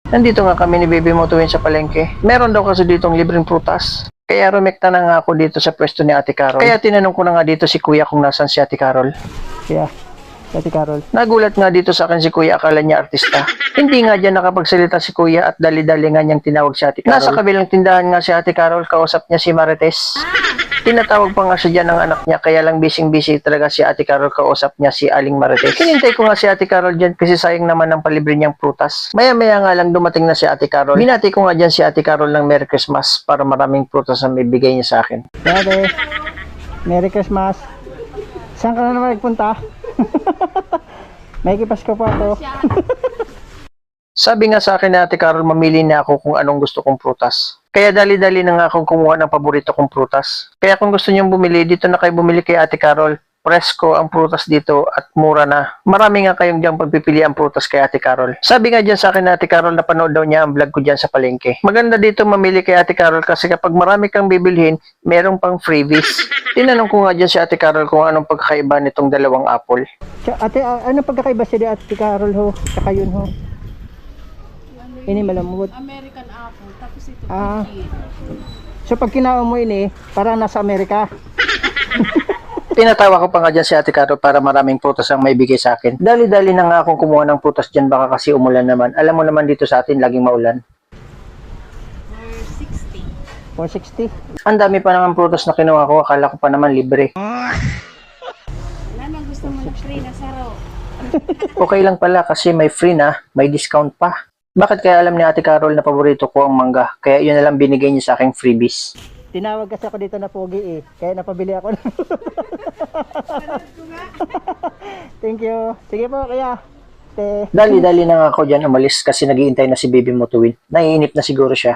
Nandito nga kami ni Baby Motuin sa palengke. Meron daw kasi ditong libreng prutas. Kaya rumekta na nga ako dito sa pwesto ni Ate Carol. Kaya tinanong ko na nga dito si Kuya kung nasan si Ate Carol. Kaya, Ate Carol. Nagulat nga dito sa akin si Kuya, akala niya artista. Hindi nga dyan nakapagsalita si Kuya at dali-dali nga niyang tinawag si Ate Carol. Nasa kabilang tindahan nga si Ate Carol, kausap niya si Marites. Tinatawag pa nga siya dyan ng anak niya, kaya lang busy-busy talaga si Ate Carol, kausap niya si Aling Marites. Hinintay ko nga si Ate Carol dyan kasi sayang naman ng palibre niyang prutas. Maya-maya nga lang dumating na si Ate Carol. Binati ko nga dyan si Ate Carol ng Merry Christmas para maraming prutas na may bigay niya sa akin. Ate, Merry Christmas. Saan ka na naman nagpunta? May kipasko pa ako. Sabi nga sa akin ni Ate Carol, mamili na ako kung anong gusto kong prutas. Kaya dali-dali na nga akong kumuha ng paborito kong prutas. Kaya kung gusto niyong bumili, dito na kayo bumili kay Ate Carol. Presko ang prutas dito at mura na. Marami nga kayong diyang pagpipili ang prutas kay Ate Carol. Sabi nga dyan sa akin ni Ate Carol, napanood daw niya ang vlog ko dyan sa palengke. Maganda dito mamili kay Ate Carol kasi kapag marami kang bibilhin, merong pang freebies. Tinanong ko nga dyan si Ate Carol kung anong pagkakaiba nitong dalawang apple. Ate, ano pagkakaiba siya Ate Carol ho? Tsaka yun ho? Ini malamut. American apple, tapos ito Ah. Fuji. So pag kinawa mo ini, parang nasa Amerika. Tinatawa ko pa nga dyan si Ate Carol para maraming prutas ang may bigay sa akin. Dali-dali na nga akong kumuha ng prutas dyan, baka kasi umulan naman. Alam mo naman dito sa atin, laging maulan. For 60. 460. Ang dami pa naman prutas na kinuha ko, akala ko pa naman libre. Wala nang gusto mo na free na saro. Okay lang pala kasi may free na, may discount pa. Bakit kaya alam ni Ate Carol na paborito ko ang mangga? Kaya yun na lang binigay niya sa aking freebies. Tinawag kasi ako dito na pogi eh. Kaya napabili ako. Thank you. Sige po kaya. Dali-dali na nga ako dyan umalis kasi naghihintay na si Baby Motuin. Naiinip na siguro siya.